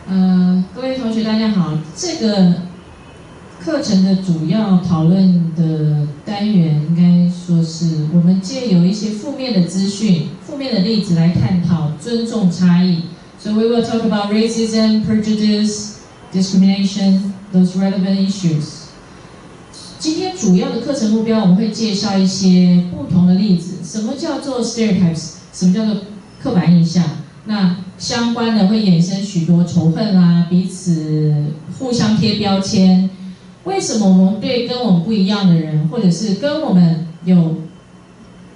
各位同学大家好，这个课程的主要讨论的单元应该说是我们借由一些负面的资讯、负面的例子来探讨尊重差异。So we will talk about racism, prejudice, discrimination, those relevant issues. 今天主要的课程目标，我们会介绍一些不同的例子。什么叫做 stereotypes？ 什么叫做刻板印象？那相关的会衍生许多仇恨啦，彼此互相贴标签。为什么我们对跟我们不一样的人，或者是跟我们有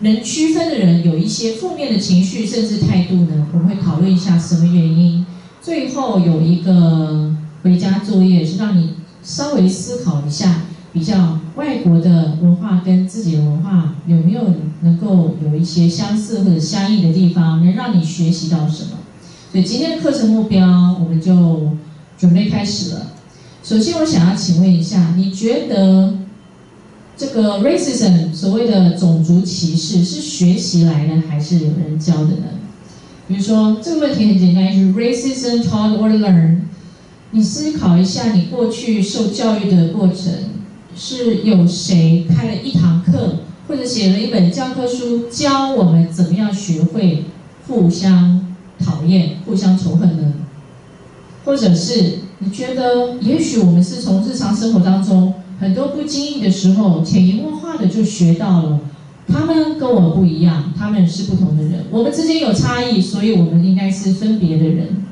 能区分的人，有一些负面的情绪甚至态度呢？我们会讨论一下什么原因。最后有一个回家作业，是让你稍微思考一下，比较外国的文化跟自己的文化有没有能够有一些相似或者相异的地方，能让你学习到什么。所以今天的课程目标我们就准备开始了。首先我想要请问一下，你觉得这个 racism 所谓的种族歧视是学习来的还是有人教的呢？比如说这个问题很简单，是 racism taught or learned。你思考一下，你过去受教育的过程，是有谁开了一堂课，或者写了一本教科书，教我们怎么样学会互相讨厌、互相仇恨呢？或者是你觉得，也许我们是从日常生活当中很多不经意的时候，潜移默化的就学到了，他们跟我们不一样，他们是不同的人，我们之间有差异，所以我们应该是分别的人。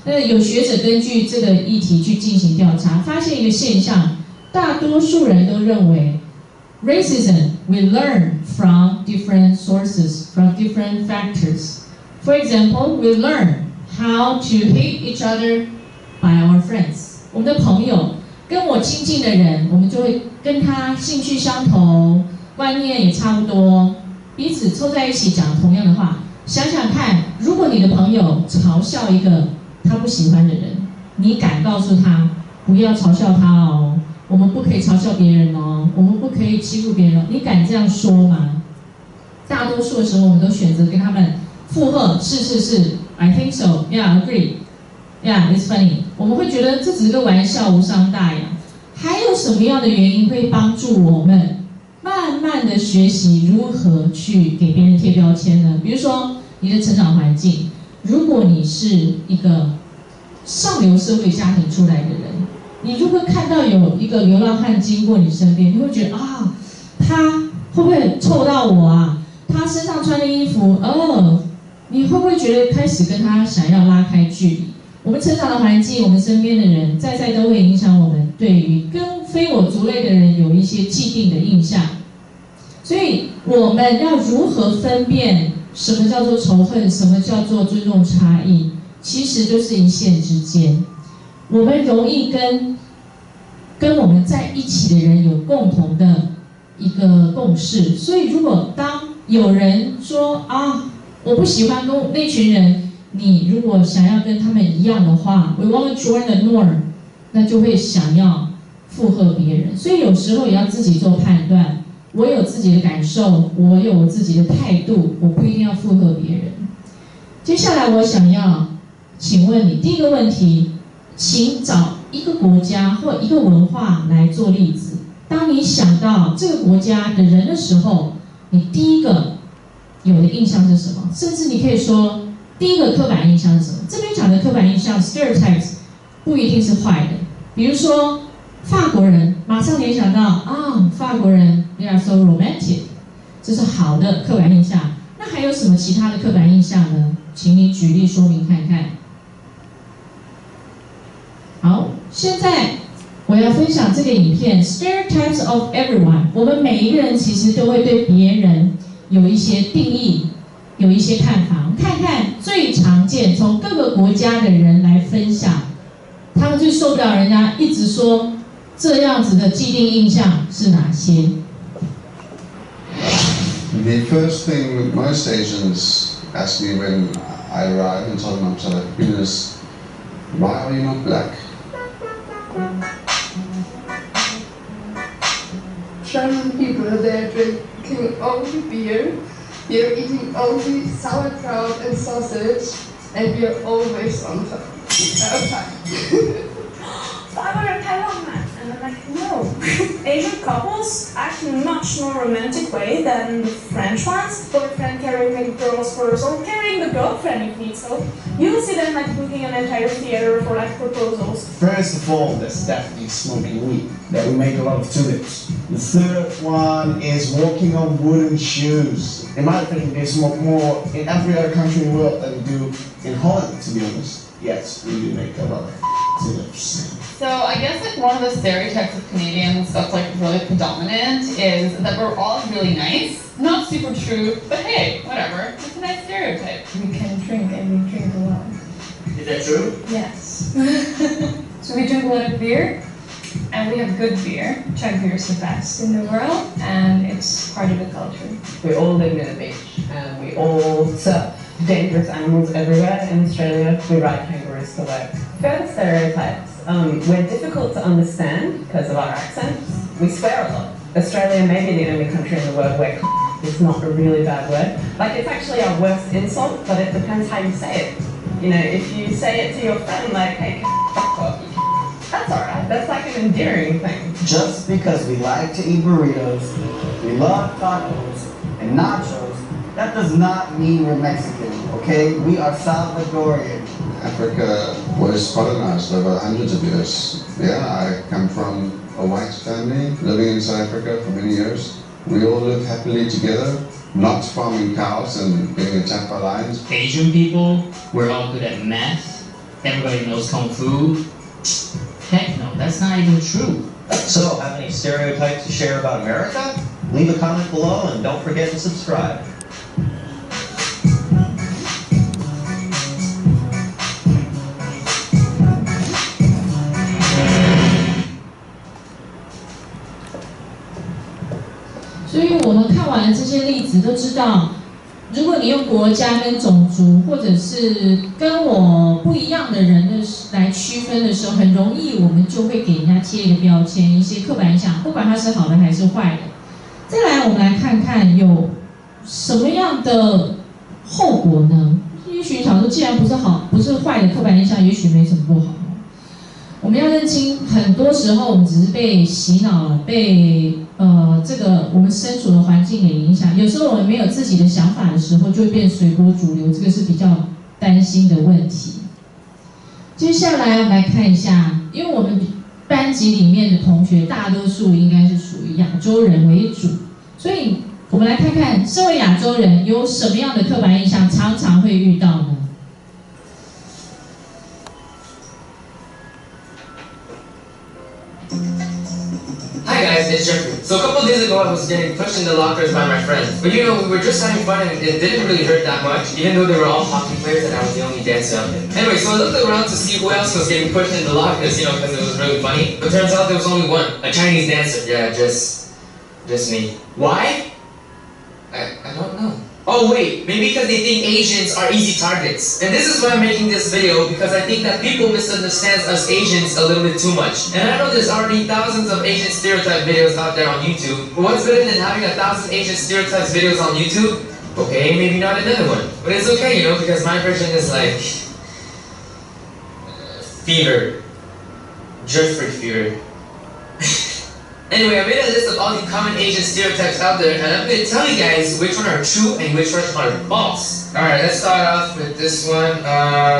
那有学者根据这个议题去进行调查，发现一个现象，大多数人都认为 racism we learn from different sources, from different factors. For example, we learn how to hate each other by our friends. 我们的朋友跟我亲近的人，我们就会跟他兴趣相同，观念也差不多，彼此凑在一起讲同样的话。想想看，如果你的朋友嘲笑一个他不喜欢的人，你敢告诉他不要嘲笑他哦，我们不可以嘲笑别人哦，我们不可以欺负别人哦，你敢这样说吗？大多数的时候，我们都选择跟他们附和，是 ，I think so, yeah, agree, yeah, it's funny。我们会觉得这只是个玩笑，无伤大雅。还有什么样的原因会帮助我们慢慢的学习如何去给别人贴标签呢？比如说你的成长环境，如果你是一个上流社会家庭出来的人，你如果看到有一个流浪汉经过你身边，你会觉得啊，他会不会臭到我啊？他身上穿的衣服，你会不会觉得开始跟他想要拉开距离？我们成长的环境，我们身边的人，在都会影响我们对于跟非我族类的人有一些既定的印象。所以我们要如何分辨什么叫做仇恨，什么叫做尊重差异？其实就是一线之间。我们容易跟我们在一起的人有共同的一个共识。所以如果当有人说啊，我不喜欢跟那群人，你如果想要跟他们一样的话 ，we want to join the norm， 那就会想要附和别人。所以有时候也要自己做判断，我有自己的感受，我有我自己的态度，我不一定要附和别人。接下来我想要请问你第一个问题，请找一个国家或一个文化来做例子。当你想到这个国家的人的时候，你第一个有的印象是什么？甚至你可以说第一个刻板印象是什么？这边讲的刻板印象 stereotypes 不一定是坏的。比如说法国人，马上联想到啊，法国人 they are so romantic， 这是好的刻板印象。那还有什么其他的刻板印象呢？请你举例说明看看。好，现在我要分享这个影片 Stereotypes of Everyone。我们每一个人其实都会对别人有一些定义，有一些看法。我们看看最常见，从各个国家的人来分享，他们最受不了人家一直说这样子的既定印象是哪些？ The first thing that most Asians ask me when I arrive and tell them I'm South African is, why are you not black? German people, they're drinking only beer, you're eating only sauerkraut and sausage, and you're always on top. And I'm like, no. Asian couples act in a much more romantic way than the French oones. Boyfriend carrying the girl's purse or carrying the girlfriend if need so. You'll see them like booking an entire theater for like proposals. First of all, there's definitely smoking weed that we make a lot of tulips. The third one is walking on wooden shoes. In my opinion, they smoke more in every other country in the world than they do in Holland, to be honest. Yes, we do make a lot of tulips. So I guess like one of the stereotypes of Canadians that's like really predominant is that we're all really nice. Not super true, but hey, whatever. It's a nice stereotype. We can drink and we drink a lot. Is that true? Yes. So we drink a lot of beer, and we have good beer. Chug beer is the best in the world, and it's part of the culture. We all live near the beach, and we all surf. Dangerous animals everywhere. In Australia, we ride kangaroos to work. Further stereotypes. We're difficult to understand because of our accents. We swear a lot. Australia may be the only country in the world where is not a really bad word. Like, it's actually our worst insult, but it depends how you say it. You know, if you say it to your friend, like, hey, fuck off, that's alright. That's like an endearing thing. Just because we like to eat burritos, we love tacos and nachos, that does not mean we're Mexican, okay? We are Salvadorian. Africa was colonized over hundreds of years. Yeah, I come from a white family living in South Africa for many years. We all live happily together, not farming cows and getting attacked by lions. Asian people, we're all good at math. Everybody knows Kung Fu. Heck no, that's not even true. So, have any stereotypes to share about America? Leave a comment below and don't forget to subscribe.所以我们看完了这些例子，都知道，如果你用国家跟种族，或者是跟我不一样的人的来区分的时候，很容易我们就会给人家贴一个标签，一些刻板印象，不管它是好的还是坏的。再来，我们来看看有什么样的后果呢？也许你想说，既然不是好，不是坏的刻板印象，也许没什么不好。我们要认清，很多时候我们只是被洗脑了，被这个我们身处的环境给影响。有时候我们没有自己的想法的时候，就会变随波逐流，这个是比较担心的问题。接下来我们来看一下，因为我们班级里面的同学大多数应该是属于亚洲人为主，所以我们来看看，身为亚洲人有什么样的刻板印象常常会遇到呢？ Hi guys, it's Jeffrey. So a couple of days ago I was getting pushed in the lockers by my friends. But you know, we were just having fun and it didn't really hurt that much, even though they were all hockey players and I was the only dancer out there. Anyway, so I looked around to see who else was getting pushed in the lockers, you know, because it was really funny. But turns out there was only one, a Chinese dancer. Yeah, just me. Why? I don't know. Oh wait, maybe because they think Asians are easy targets. And this is why I'm making this video, because I think that people misunderstand us Asians a little bit too much. And I know there's already thousands of Asian stereotype videos out there on YouTube, but what's better than having 1,000 Asian stereotypes videos on YouTube? Okay, maybe not another one. But it's okay, you know, because my version is like... fever. Jeffrey fever. Anyway, I made a list of all the common Asian stereotypes out there, and I'm going to tell you guys which one are true and which ones are false. Alright, let's start off with this one.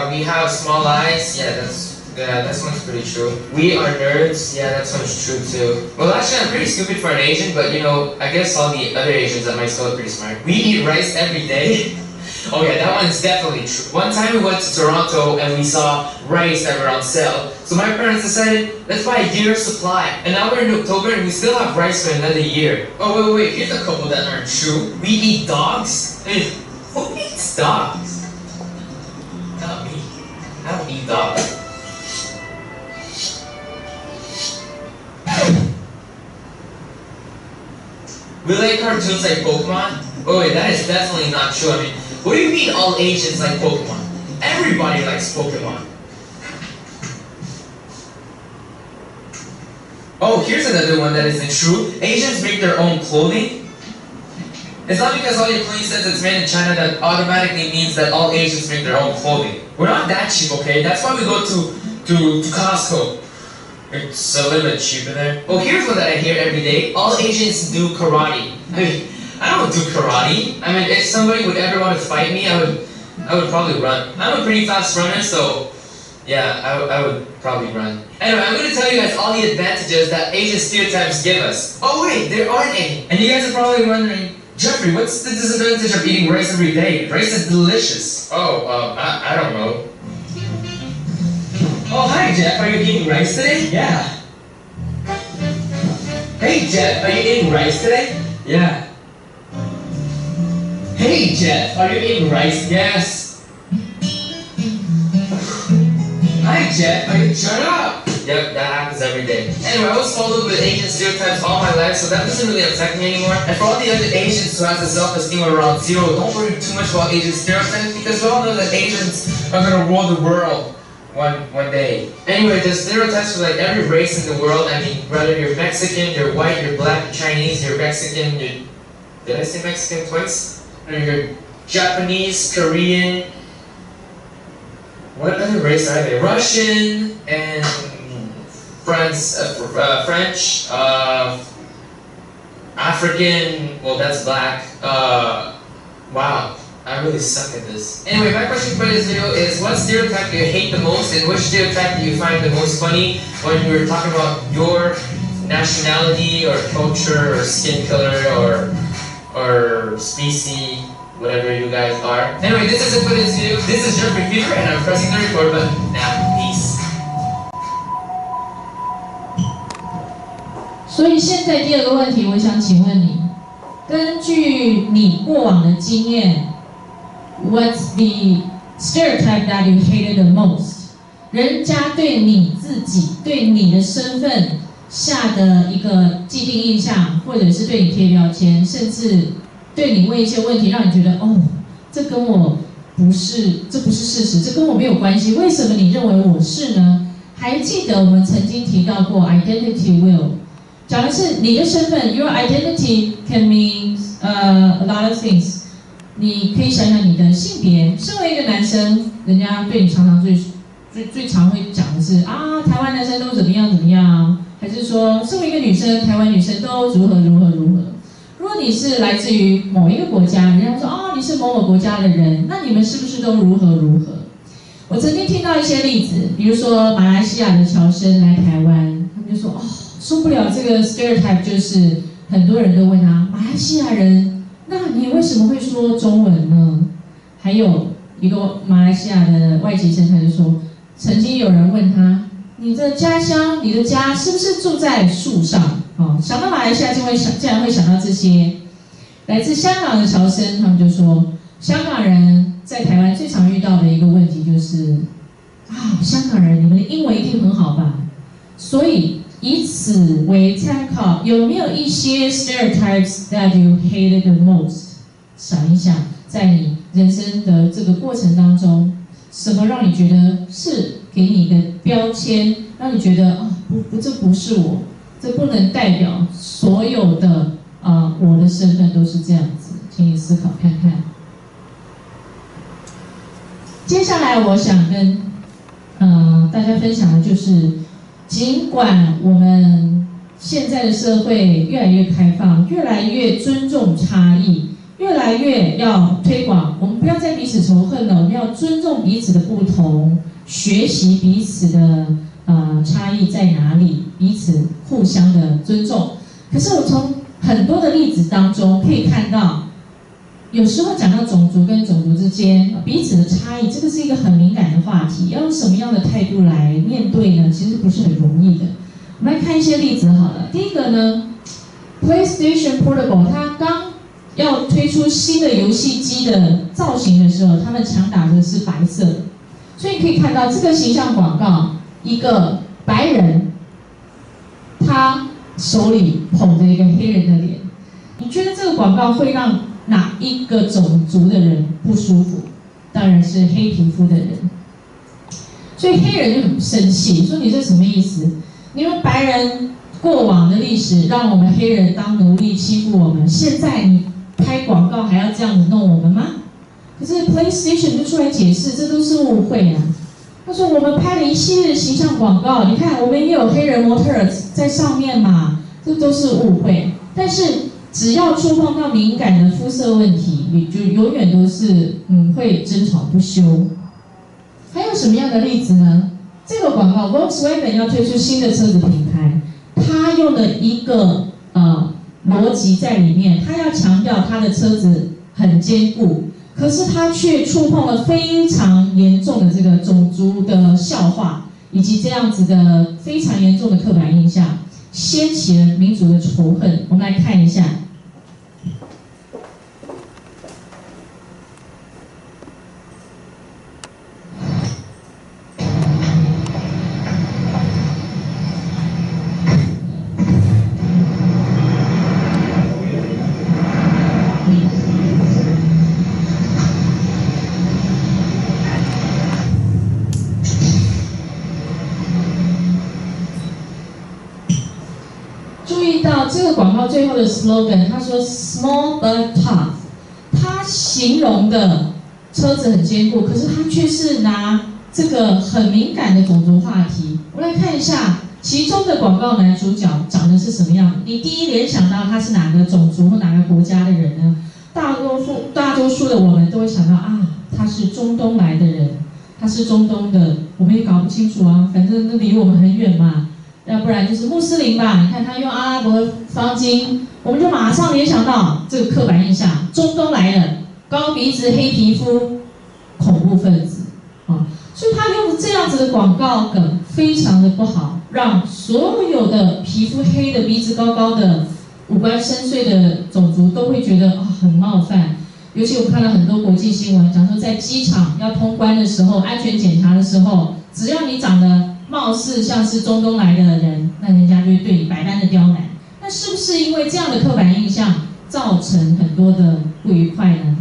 We have small eyes. Yeah, this one's pretty true. We are nerds. Yeah, that one's true too. Well, actually, I'm pretty stupid for an Asian, but you know, I guess all the other Asians at my school are pretty smart. We eat rice every day. Oh yeah, that one's definitely true. One time we went to Toronto and we saw rice that were on sale. So my parents decided, let's buy a year's supply. And now we're in October and we still have rice for another year. Oh wait, here's a couple that aren't true. We eat dogs? I mean, who eats dogs? Not me. I don't eat dogs. We like cartoons like Pokemon? Oh wait, that is definitely not true. I mean, what do you mean all Asians like Pokemon? Everybody likes Pokemon. Oh, here's another one that isn't true. Asians make their own clothing. It's not because all your clothing says it's made in China that automatically means that all Asians make their own clothing. We're not that cheap, okay? That's why we go to Costco. It's a little bit cheaper there. Oh, here's one that I hear every day. All Asians do karate. I mean, I don't do karate. I mean, if somebody would ever want to fight me, I would probably run. I'm a pretty fast runner, so yeah, I would probably run. Anyway, I'm going to tell you guys all the advantages that Asian stereotypes give us. Oh wait, there aren't any. And you guys are probably wondering, Jeffrey, what's the disadvantage of eating rice every day? Rice is delicious. Oh, I don't know. Oh, hi Jeff, are you eating rice today? Yeah. Hey Jeff, are you eating rice today? Yeah. Hey Jeff, are you eating rice? Yes. Hi Jeff, are you shut up? Yep, that happens every day. Anyway, I was followed with Asian stereotypes all my life, so that doesn't really affect me anymore. And for all the other Asians who has a self-esteem around 0, don't worry too much about Asian stereotypes because we all know that Asians are gonna rule the world one day. Anyway, there's stereotypes for like every race in the world. I mean, whether you're Mexican, you're white, you're black, you're Chinese, you're Mexican, did I say Mexican twice? Or you're Japanese, Korean, what other race are they? Russian and French, African, well that's black. Wow, I really suck at this. Anyway, my question for this video is, what stereotype do you hate the most and which stereotype do you find the most funny when you're talking about your nationality or culture or skin color or species, whatever you guys are. Anyway, this is it for this video. This is Jeffrey Fever and I'm pressing the record button now. Peace. 所以现在第二个问题，我想请问你，根据你过往的经验 ，What's the stereotype that you hated the most？ 人家对你自己、对你的身份下的一个既定印象，或者是对你贴标签，甚至对你问一些问题，让你觉得哦，这跟我这不是事实，这跟我没有关系。为什么你认为我是呢？还记得我们曾经提到过 identity will。 讲的是你的身份 ，your identity can mean a lot of things。你可以想想你的性别，身为一个男生，人家对你常常最常会讲的是啊，台湾男生都怎么样怎么样，还是说身为一个女生，台湾女生都如何。如果你是来自于某一个国家，人家说啊，你是某某国家的人，那你们是不是都如何？我曾经听到一些例子，比如说马来西亚的侨生来台湾，他们就说哦。 受不了这个 stereotype， 就是很多人都问他，马来西亚人，那你为什么会说中文呢？还有一个马来西亚的外籍生，他就说，曾经有人问他，你的家乡，你的家是不是住在树上？哦，想到马来西亚竟然会想到这些。来自香港的侨生，他们就说，香港人在台湾最常遇到的一个问题就是啊，香港人，你们的英文一定很好吧？所以以此为参考，有没有一些 stereotypes that you hated the most？ 想一想，在你人生的这个过程当中，什么让你觉得是给你的标签，让你觉得啊，这不是我，这不能代表所有的我的身份都是这样子，请你思考看看。接下来我想跟大家分享的就是，尽管我们现在的社会越来越开放，越来越尊重差异，越来越要推广，我们不要再彼此仇恨了，我们要尊重彼此的不同，学习彼此的差异在哪里，彼此互相的尊重。可是我从很多的例子当中可以看到，有时候讲到种族跟种族之间彼此的差异，这个是一个很敏感的话题，要用什么样的态度来面对呢？其实不是很容易的。我们来看一些例子好了。第一个呢 ，PlayStation Portable 它刚要推出新的游戏机的造型的时候，他们强打的是白色的，所以你可以看到这个形象广告，一个白人，他手里捧着一个黑人的脸，你觉得这个广告会让哪一个种族的人不舒服？当然是黑皮肤的人。所以黑人就很生气，说你这什么意思？你们白人过往的历史让我们黑人当奴隶欺负我们，现在你拍广告还要这样子弄我们吗？可是 PlayStation 就出来解释，这都是误会啊。他说我们拍了一系列的形象广告，你看我们也有黑人模特在上面嘛，这都是误会。但是只要触碰到敏感的肤色问题，你就永远都是会争吵不休。还有什么样的例子呢？这个广告 Volkswagen 要推出新的车子品牌，它用了一个逻辑在里面，它要强调它的车子很坚固。可是他却触碰了非常严重的这个种族的笑话，以及这样子的非常严重的刻板印象，掀起了民族的仇恨。我们来看一下。这个广告最后的 slogan， 他说 small but tough， 他形容的车子很坚固，可是他却是拿这个很敏感的种族话题。我来看一下其中的广告男主角长得是什么样，你第一联想到他是哪个种族或哪个国家的人呢？大多数的我们都会想到啊，他是中东来的人，他是中东的，我们也搞不清楚啊，反正那离我们很远嘛。要不然就是穆斯林吧，你看他用阿拉伯方经，我们就马上联想到这个刻板印象，中东来的，高鼻子、黑皮肤，恐怖分子啊！所以他用这样子的广告梗非常的不好，让所有的皮肤黑的、鼻子高高的、五官深邃的种族都会觉得很冒犯。尤其我看了很多国际新闻，讲说在机场要通关的时候、安全检查的时候，只要你长得貌似像是中东来的人，那人家就会对你百般的刁难。那是不是因为这样的刻板印象造成很多的不愉快呢？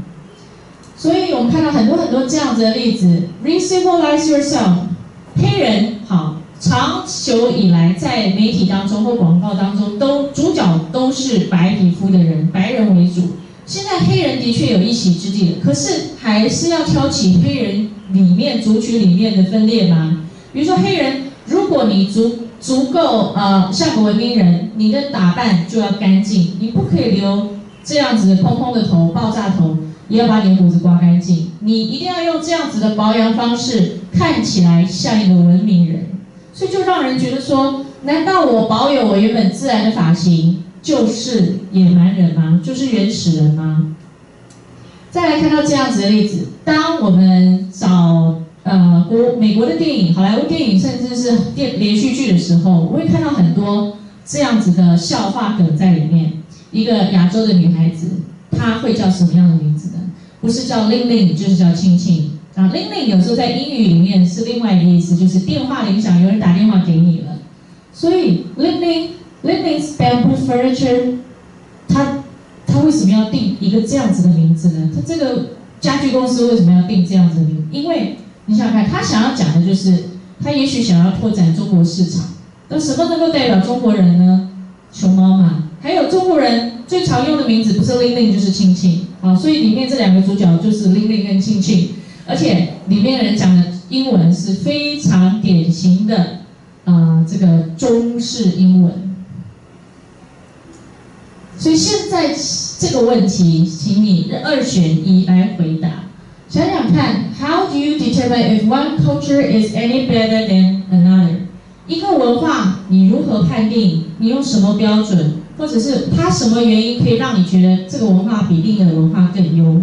所以我们看到很多这样子的例子 ，Re-civilize yourself， 黑人好，长久以来在媒体当中或广告当中，主角都是白皮肤的人，白人为主。现在黑人的确有一席之地了，可是还是要挑起黑人族群里面的分裂吗？比如说黑人，如果你足够像个文明人，你的打扮就要干净，你不可以留这样子的蓬的头、爆炸头，也要把你的胡子刮干净。你一定要用这样子的保养方式，看起来像一个文明人。所以就让人觉得说，难道我保有我原本自然的发型，就是野蛮人吗？就是原始人吗？再来看到这样子的例子，当我们找美国的电影、好莱坞电影，甚至是连续剧的时候，我会看到很多这样子的笑话梗在里面。一个亚洲的女孩子，她会叫什么样的名字呢？不是叫令令，就是叫庆庆。令令有时候在英语里面是另外一个意思，就是电话铃响，有人打电话给你了。所以令令 Bamboo Furniture， 他为什么要定一个这样子的名字呢？他这个家具公司为什么要定这样子的名字？因为你想想看，他想要讲的就是，他也许想要拓展中国市场。那什么能够代表中国人呢？熊猫嘛。还有中国人最常用的名字不是令令就是庆庆啊，所以里面这两个主角就是令令跟庆庆，而且里面的人讲的英文是非常典型的这个中式英文。所以现在这个问题，请你2选1来回答。想想看 ，How do you determine if one culture is any better than another？ 一个文化，你如何判定？你用什么标准？或者是它什么原因可以让你觉得这个文化比另一个文化更优？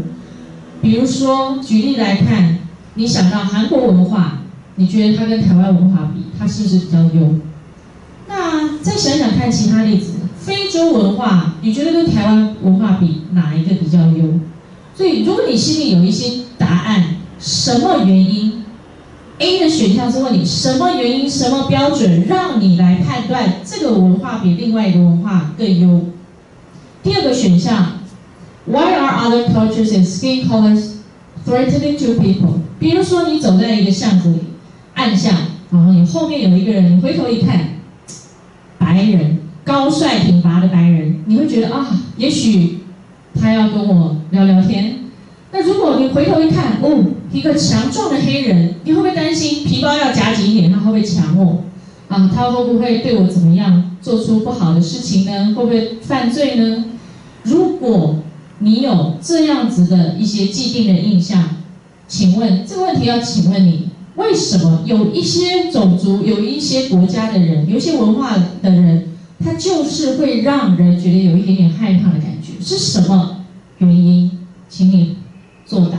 比如说，举例来看，你想到韩国文化，你觉得它跟台湾文化比，它是不是比较优？那再想想看其他例子，非洲文化，你觉得跟台湾文化比，哪一个比较优？所以，如果你心里有一些答案，什么原因 ？A 的选项是问你什么原因、什么标准让你来判断这个文化比另外一个文化更优。第二个选项 ，Why are other cultures and skin colors threatening to people？ 比如说你走在一个巷子里，暗巷，然后你后面有一个人，你回头一看，白人，高帅挺拔的白人，你会觉得啊，也许他要跟我聊聊天。那如果你回头一看，哦，一个强壮的黑人，你会不会担心皮包要夹紧一点，他会不会抢我？啊，他会不会对我怎么样，做出不好的事情呢？会不会犯罪呢？如果你有这样子的一些既定的印象，请问这个问题要请问你，为什么有一些种族、有一些国家的人、有一些文化的人，他就是会让人觉得有一点点害怕的感觉？是什么原因？请你作答。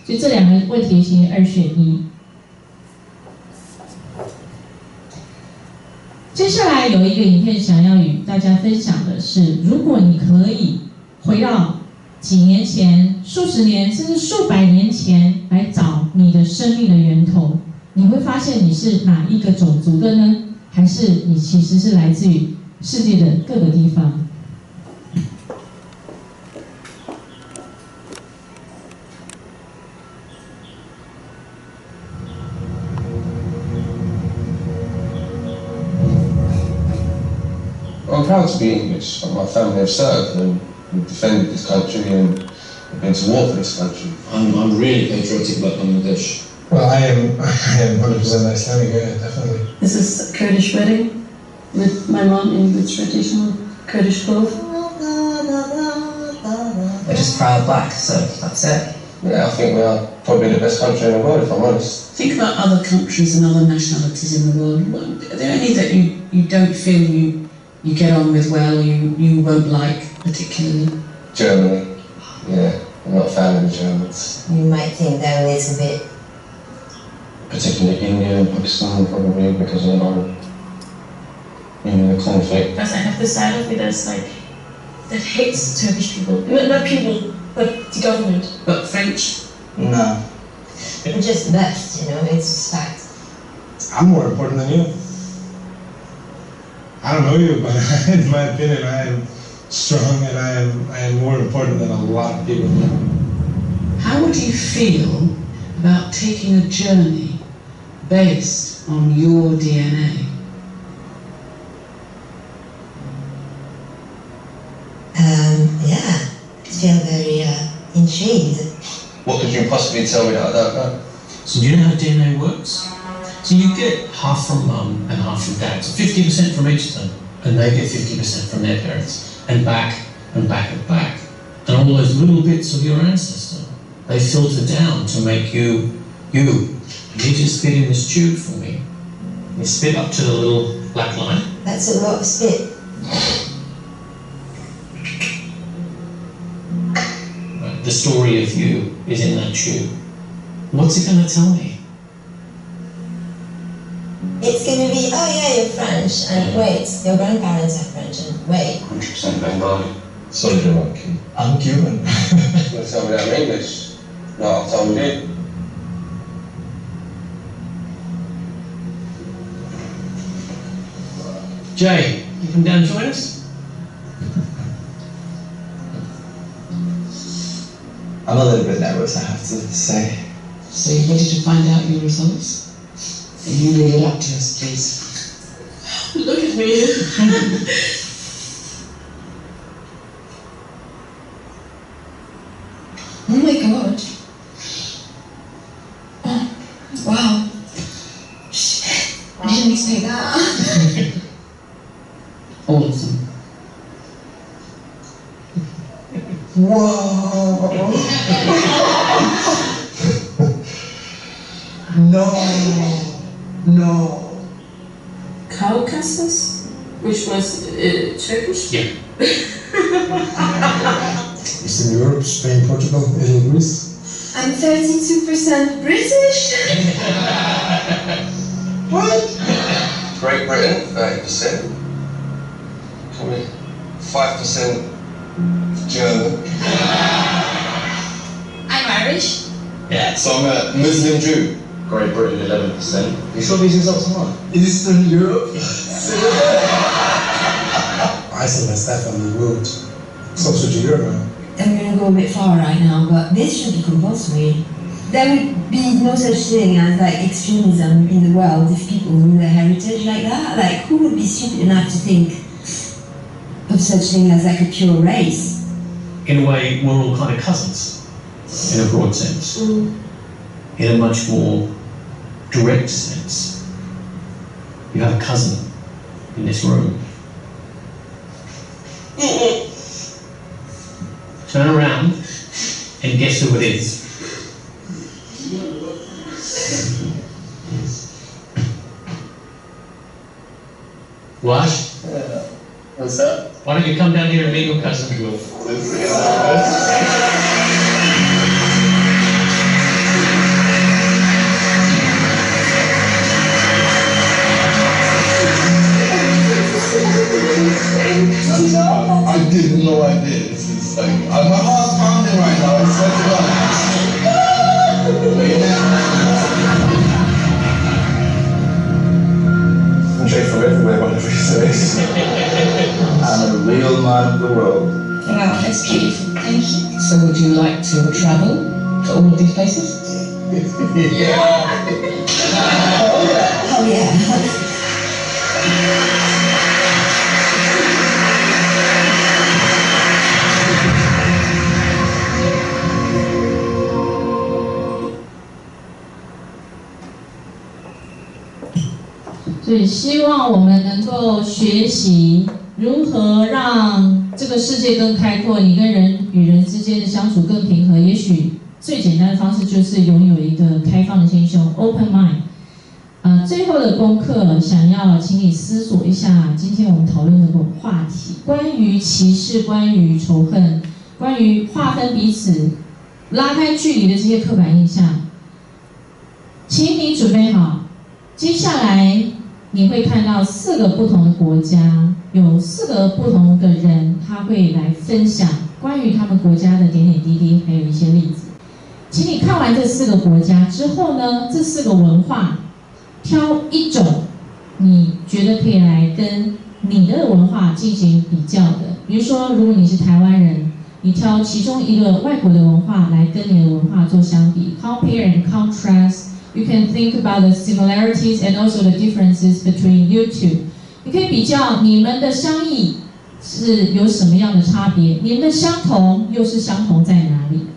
所以这两个问题，请你2选1。接下来有一个影片想要与大家分享的是，如果你可以回到几年前、数十年甚至数百年前来找你的生命的源头，你会发现你是哪一个种族的呢？还是你其实是来自于世界的各个地方？I'm proud to be English. My family have served and we've defended this country and have been to war for this country. I'm really patriotic about Bangladesh. Well, I am 100% Islamic, yeah, definitely. This is a Kurdish wedding with my mom in the traditional Kurdish clothes. We're just proud black, so that's it. Yeah, I think we are probably the best country in the world, if I'm honest. Think about other countries and other nationalities in the world. Are there any that you don't feel you get on with well, or you won't like particularly? Germany. Yeah, I'm not a fan of the Germans. You might think they're a little bit... Particularly India and Pakistan, probably, because of the conflict. Because I have this side of me that's like, that hates Turkish people. Not people, but the government. But French? No. We're just best, it's just fact. I'm more important than you. I don't know you, but in my opinion, I am strong and I am more important than a lot of people. How would you feel about taking a journey based on your DNA? Yeah, I feel very intrigued. What could you possibly tell me that I don't know? So do you know how DNA works? So you get half from mum and half from dad, so 50% from each of them, and they get 50% from their parents, and back and back and back. And all those little bits of your ancestor, they filter down to make you, you. And you just spit in this tube for me. You spit up to the little black line. That's a lot of spit. Right, the story of you is in that tube. What's it going to tell me? It's going to be, oh yeah, you're French, and wait, your grandparents are French, and wait. 100% Bengali. Soldier monkey. I'm Cuban. You're going to tell me that I'm English? No, I've told you. Jay, you come down and join us? I'm a little bit nervous, I have to say. So you ready to find out your results? You read it up to us, please. Look at me. Oh my god. Oh, wow. I didn't expect that. All of them. Whoa! No. Caucasus, which was Turkish? Yeah. Eastern Europe, Spain, Portugal, Italy, Greece. I'm 32% British. What? Great Britain, 30%. Come here. 5% German. I'm Irish. Yeah. So I'm a Muslim Jew. Great Britain, 11%. You sure these results are right? Eastern Europe? Iceland is definitely moved closer to Europe now. I'm going to go a bit far right now, but this should be compulsory. There would be no such thing as extremism in the world if people knew their heritage like that. Who would be stupid enough to think of such thing as a pure race? In a way, we're all kind of cousins. in a broad sense. In a much more direct sense, you have a cousin in this room. Turn around and guess who it is. What? What's that? Why don't you come down here and meet your cousin? I didn't know I did. This is like, my heart's pounding right now. I swear to God. I'm straight from everywhere, whatever it is. I'm a real man of the world. Wow, that's beautiful. Thank you. So would you like to travel to all of these places? Yeah. Oh yeah.所以希望我们能够学习如何让这个世界更开阔，你跟人与人之间的相处更平和。也许最简单的方式就是拥有一个开放的心胸 （open mind）。最后的功课，想要请你思索一下今天我们讨论的话题：关于歧视、关于仇恨、关于划分彼此、拉开距离的这些刻板印象。请你准备好，接下来你会看到4个不同的国家，有4个不同的人，他会来分享关于他们国家的点点滴滴，还有一些例子。请你看完这4个国家之后呢，这4个文化，挑一种你觉得可以来跟你的文化进行比较的。比如说，如果你是台湾人，你挑其中一个外国的文化来跟你的文化做相比 ，compare and contrast。You can think about the similarities and also the differences between you two. 你可以比较你们的相异是有什么样的差别，你们的相同又是相同在哪里？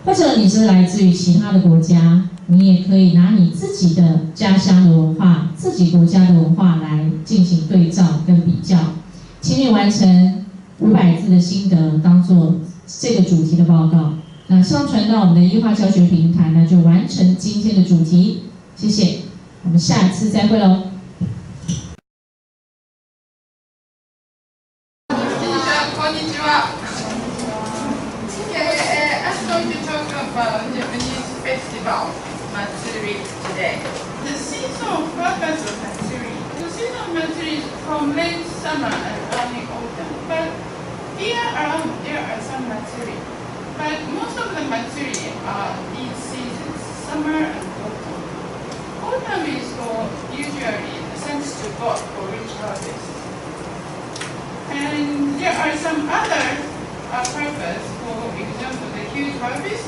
或者你是来自于其他的国家，你也可以拿你自己的家乡的文化、自己国家的文化来进行对照跟比较。请你完成500字的心得，当做这个主题的报告。那上传到我们的异化教学平台呢，就完成今天的主题。谢谢，我们下次再会喽。こんにちは。I'm going to talk about Japanese festival, Matsuri, today. The season of purpose of Matsuri. The season of Matsuri is from late summer and early autumn. But here around there are some Matsuri. But most of the Matsuri are these seasons, summer and autumn. Autumn is for usually thanks to God for rich harvest. And there are some other purpose, for example, the huge harvest,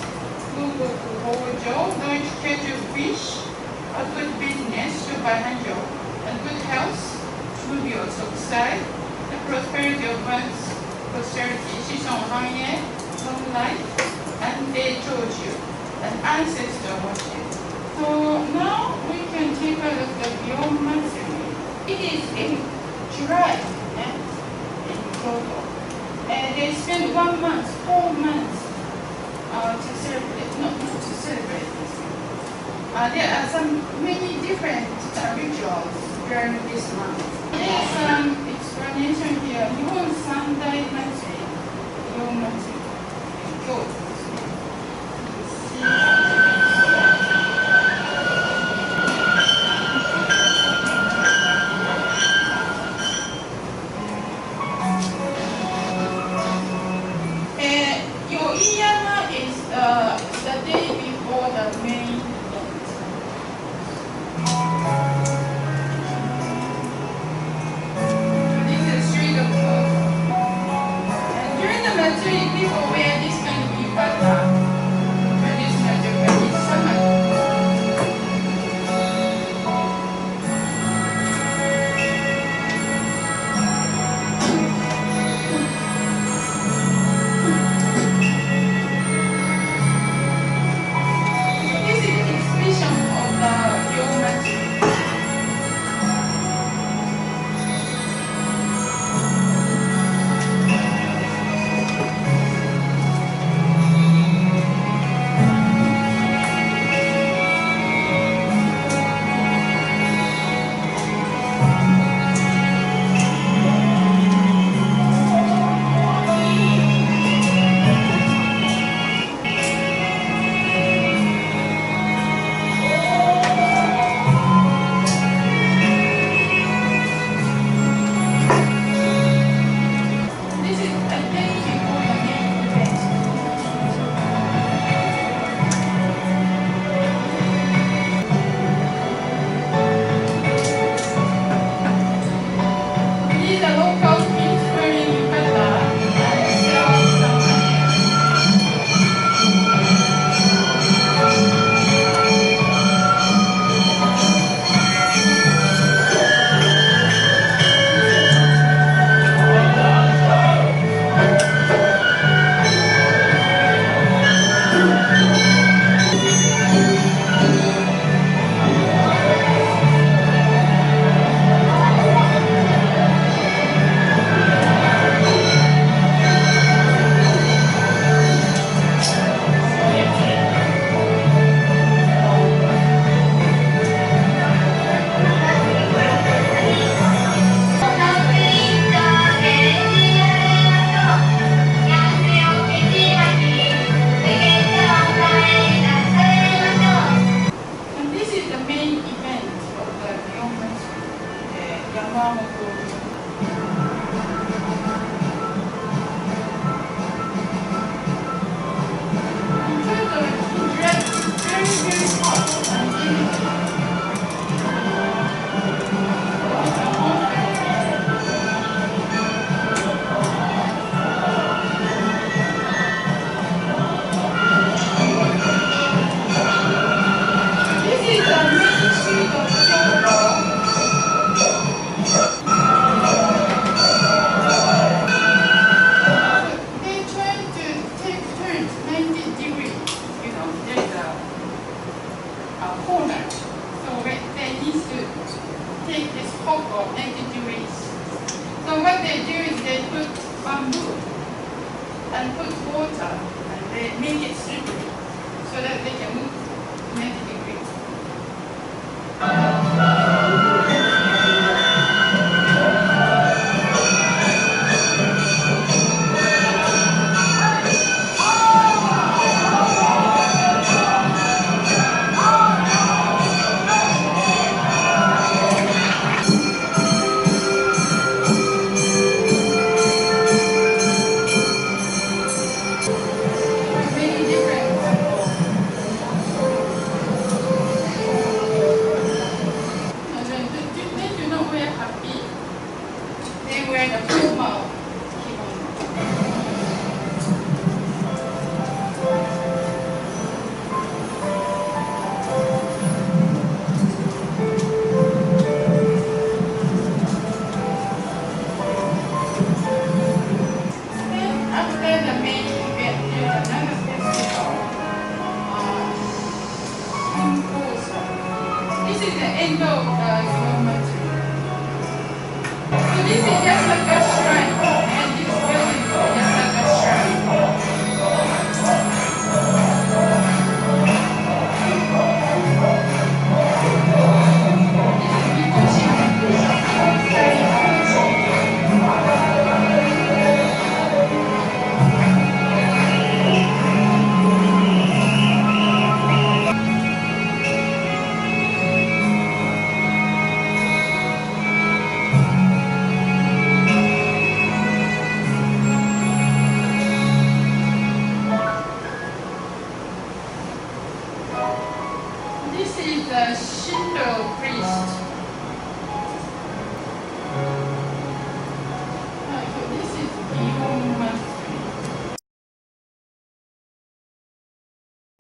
good hojo, Deutsch catch of fish, a good business, shubahanjo, and good health, movie of sokusai, the prosperity of one's posterity, shishon hanye, long life, and they told you, an ancestor worship. So now we can take a look at Beyond Matsuri. It is in July, in Kyoto. And they spend 1 month, 4 months to celebrate, not to celebrate this. There are many different rituals during this month. There's some explanation here. Nihon Sandai Matsuri, Beyond Matsuri. Yoiyama is the day before the main event. This is street of Kyoto. And during the Matsuri, people wear this kind of 山本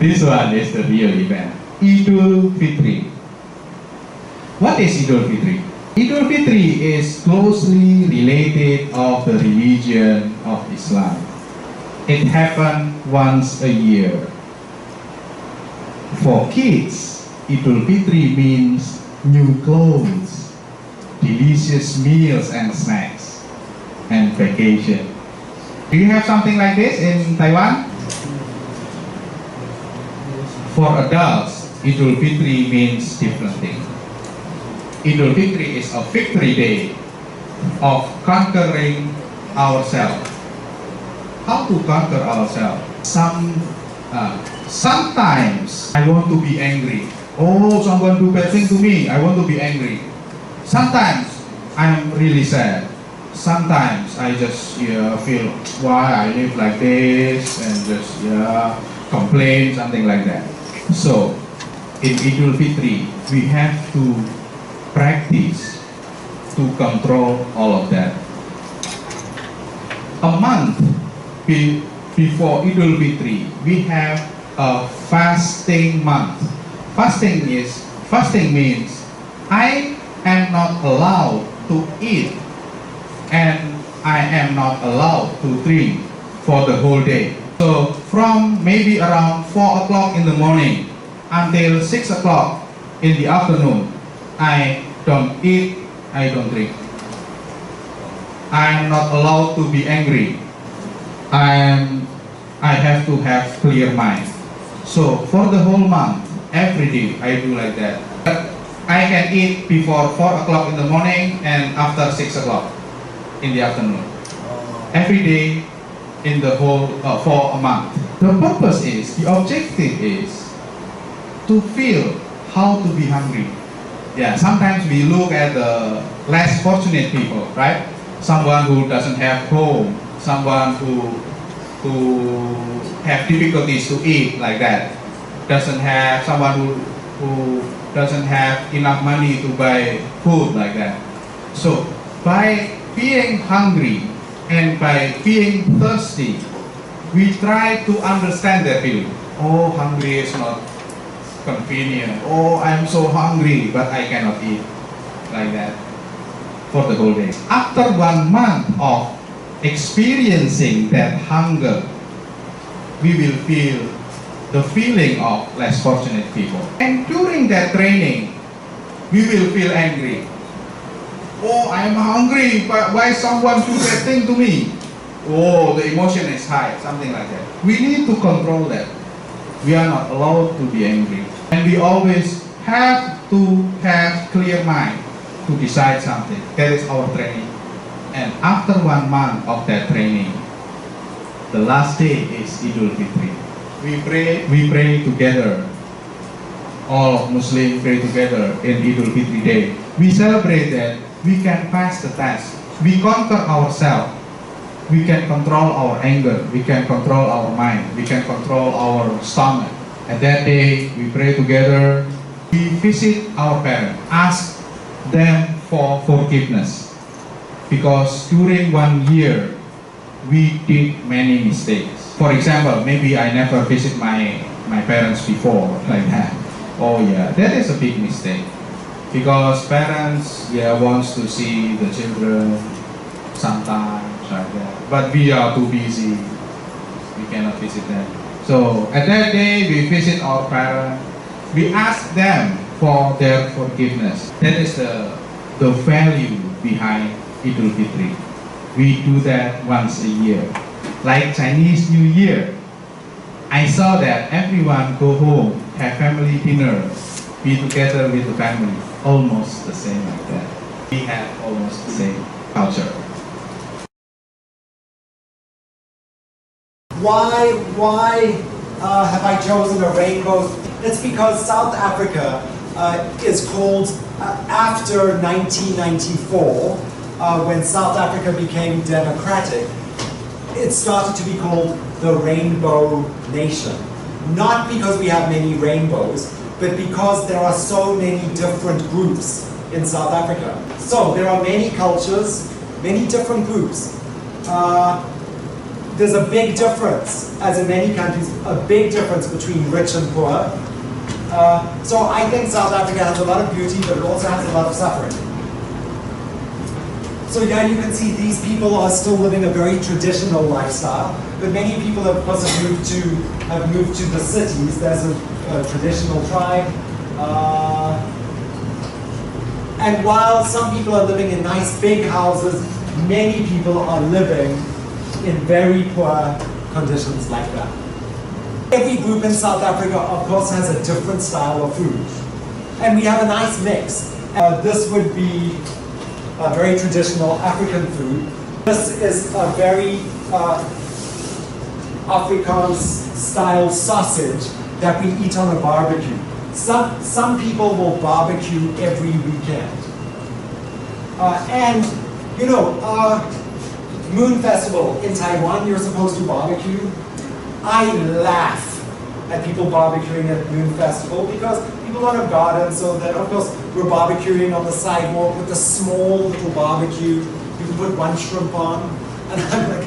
This one is the real event. Idul Fitri. What is Idul Fitri? Idul Fitri is closely related of the religion of Islam. It happens once a year. For kids, Idul Fitri means new clothes, delicious meals and snacks, and vacation. Do you have something like this in Taiwan? For adults, Idul Fitri means different thing. Idul Fitri is a victory day of conquering ourselves. How to conquer ourselves? Sometimes I want to be angry. Oh, someone do bad thing to me, I want to be angry. Sometimes I'm really sad. Sometimes I just feel why I live like this and just complain, something like that. So in Idul Fitri we have to practice to control all of that. A month before Idul Fitri we have a fasting month. Fasting means I am not allowed to eat and I am not allowed to drink for the whole day. So from maybe around 4 o'clock in the morning until 6 o'clock in the afternoon, I don't eat, I don't drink. I am not allowed to be angry. I have to have clear mind. So for the whole month, every day I do like that. But I can eat before 4 o'clock in the morning and after 6 o'clock in the afternoon. Every day in the whole for a month. The purpose is, the objective is to feel how to be hungry. Yeah, sometimes we look at the less fortunate people, right? Someone who doesn't have home, someone who have difficulties to eat, like that. Doesn't have someone who doesn't have enough money to buy food, like that. So by being hungry and by being thirsty, we try to understand their feeling. Oh, hungry is not convenient. Oh, I'm so hungry, but I cannot eat, like that, for the whole day. After 1 month of experiencing that hunger, we will feel the feeling of less fortunate people. And during that training, we will feel angry. Oh, I'm hungry, but why someone do that thing to me? Oh, the emotion is high, something like that. We need to control that. We are not allowed to be angry. And we always have to have clear mind to decide something. That is our training. And after 1 month of that training, the last day is Idul Fitri. We pray together. All Muslims pray together in Idul Fitri day. We celebrate that we can pass the test. We conquer ourselves. We can control our anger. We can control our mind. We can control our stomach. At that day, we pray together. We visit our parents, ask them for forgiveness. Because during 1 year, we did many mistakes. For example, maybe I never visit my parents before, like that. Oh yeah, that is a big mistake. Because parents, wants to see the children sometimes, like that. But we are too busy. We cannot visit them. So at that day, we visit our parents. We ask them for their forgiveness. That is the value behind Idul Fitri. We do that once a year. Like Chinese New Year, I saw that everyone go home, have family dinner, be together with the family. Almost the same like that. We have almost the same culture. Why have I chosen a rainbow? It's because South Africa is called, after 1994, when South Africa became democratic, it started to be called the Rainbow Nation. Not because we have many rainbows, but because there are so many different groups in South Africa. So there are many cultures, many different groups. There's a big difference, as in many countries, a big difference between rich and poor. So I think South Africa has a lot of beauty, but it also has a lot of suffering. So yeah, you can see these people are still living a very traditional lifestyle, but many people have, of course, have moved to the cities. There's a traditional tribe. And while some people are living in nice big houses, many people are living in very poor conditions like that. Every group in South Africa, of course, has a different style of food. And we have a nice mix. This would be a very traditional African food. This is a very Afrikaans-style sausage that we eat on a barbecue. Some people will barbecue every weekend. And, you know, Moon Festival in Taiwan, you're supposed to barbecue. I laugh at people barbecuing at Moon Festival because people don't have gardens, so that, of course, we're barbecuing on the sidewalk with a small little barbecue. You can put one shrimp on, and I'm like,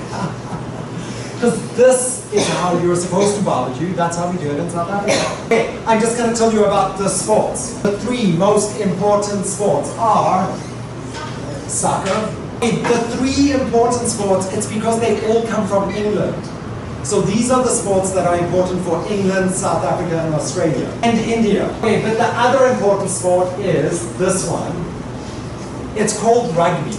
because this is how you're supposed to barbecue. That's how we do it in South Africa. Okay, I'm just going to tell you about the sports. The 3 most important sports are soccer. The 3 important sports, it's because they all come from England. So these are the sports that are important for England, South Africa, and Australia, and India. Okay, but the other important sport is this one. It's called rugby,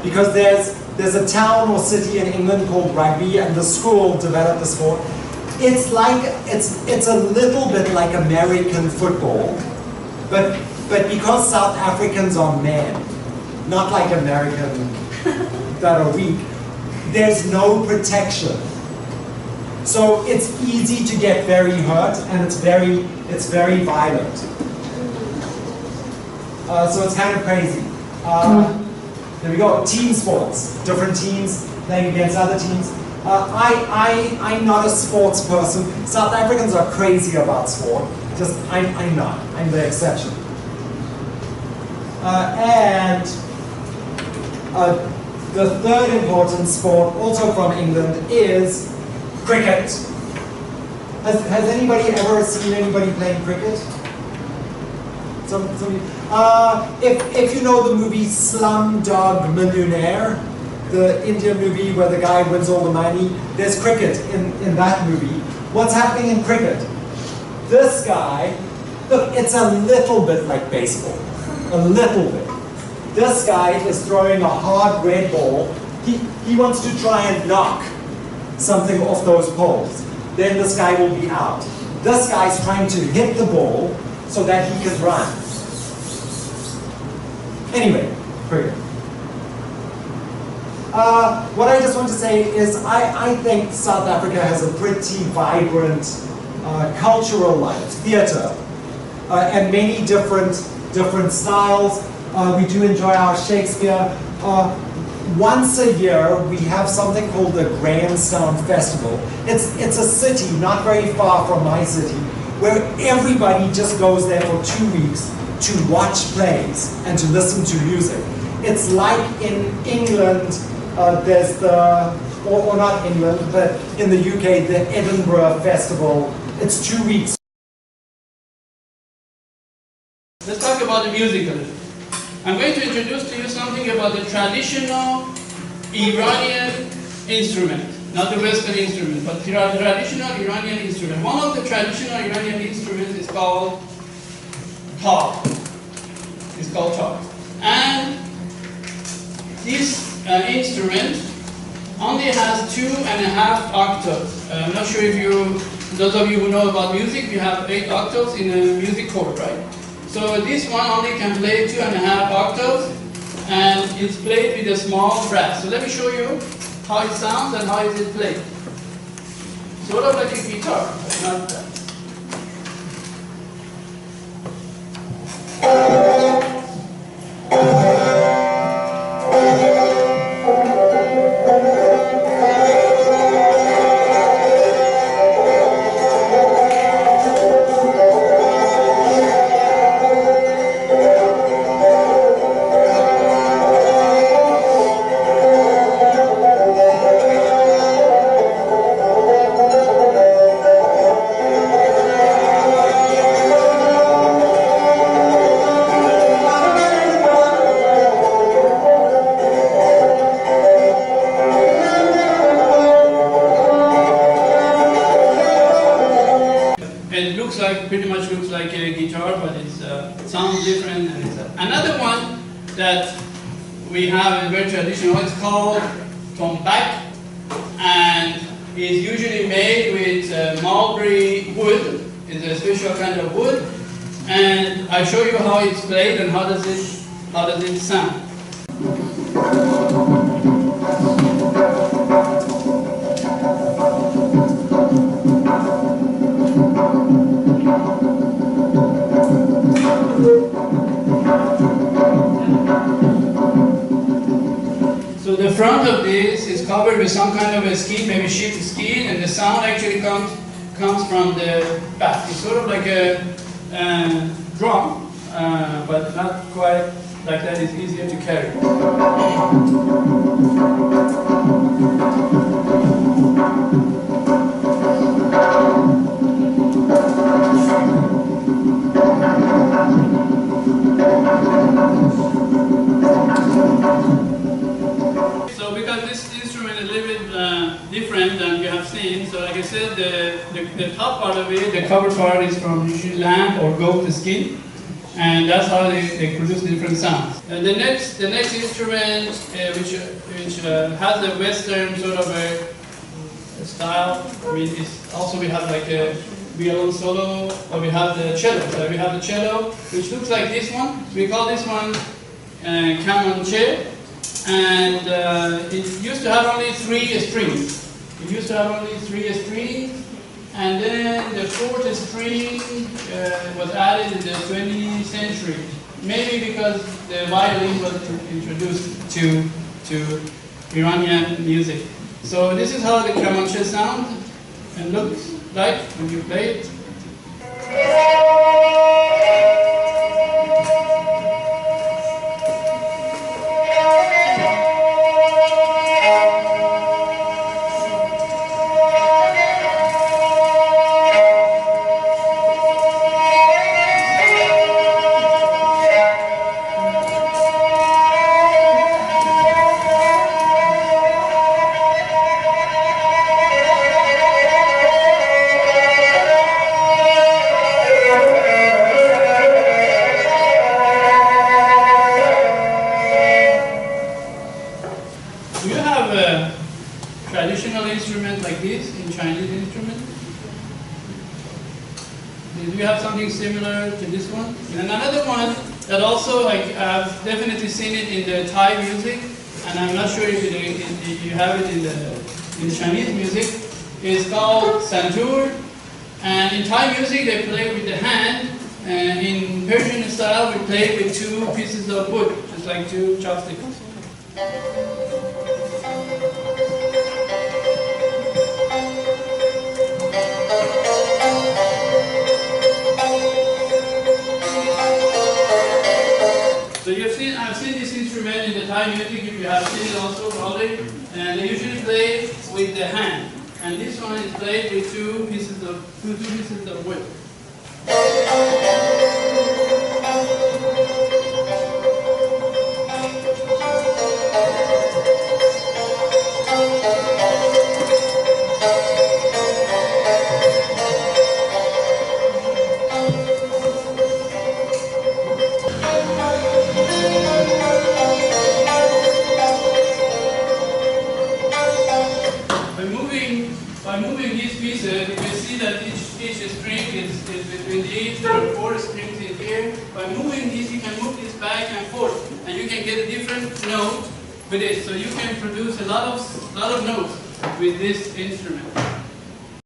because there's a town or city in England called Rugby, and the school developed the sport. It's like it's a little bit like American football, but because South Africans are men, not like American that are weak, there's no protection. So it's easy to get very hurt, and it's very violent. So it's kind of crazy. There we go, team sports. Different teams playing against other teams. I'm not a sports person. South Africans are crazy about sport. Just, I'm not. I'm the exception. The third important sport, also from England, is cricket. Has anybody ever seen anybody playing cricket? If you know the movie Slumdog Millionaire, the Indian movie where the guy wins all the money, there's cricket in that movie. What's happening in cricket? This guy, look, it's a little bit like baseball. A little bit. This guy is throwing a hard red ball. He wants to try and knock something off those poles. Then this guy will be out. This guy's trying to hit the ball so that he can run. Anyway, cricket. What I just want to say is I think South Africa has a pretty vibrant cultural life, theatre, and many different styles. We do enjoy our Shakespeare. Once a year, we have something called the Grahamstown Festival. It's a city not very far from my city, where everybody just goes there for 2 weeks to watch plays and to listen to music. It's like in England, there's the, or not England, but in the UK, the Edinburgh Festival. It's 2 weeks. Let's talk about the music a little. I'm going to introduce to you something about the traditional Iranian instrument, not the Western instrument, but the traditional Iranian instrument. One of the traditional Iranian instruments is called tar. It's called tar. And this instrument only has 2.5 octaves. I'm not sure if those of you who know about music, we have 8 octaves in a music chord, right? So this one only can play 2.5 octaves, and it's played with a small brass. So let me show you how it sounds and how is it played. Sort of like a guitar, but not that. Pretty much looks like a guitar, but it sounds different. And it's another one that we have is very traditional. It's called tombak, and is usually made with mulberry wood. It's a special kind of wood, and I show you how it's played and how does it sound. So the front of this is covered with some kind of a skin, maybe sheep skin, and the sound actually comes from the back. It's sort of like a drum, but not quite like that. It's easier to carry. So because this instrument is a little bit different than you have seen, so like I said, the top part of it, the cover part is from usually lamb or goat skin, and that's how they produce different sounds. And the next instrument, which has a Western sort of a style, I mean, it's also we have like a violin solo, or we have the cello. So we have the cello, which looks like this one. We call this one camonche, and it used to have only 3 strings. And then the 4th string was added in the 20th century. maybe because the violin was introduced to Iranian music. So this is how the Kamancheh sound and looks like when you play it. Do you have a traditional instrument like this in Chinese instrument? Do you have something similar to this one? And another one that also I've definitely seen it in the Thai music, and I'm not sure if you have it in the Chinese music, is called santur. And in Thai music they play with the hand, and in Persian style we play with two pieces of wood, just like two chopsticks. So I've seen this instrument in the Thai music, if you have seen it also probably, and they usually play with the hand. And this one is played with two pieces of wood. By moving these pieces, you can see that each string is between these. There are 4 strings in here. By moving these, you can move this back and forth, and you can get a different note with it. So you can produce a lot of notes with this instrument.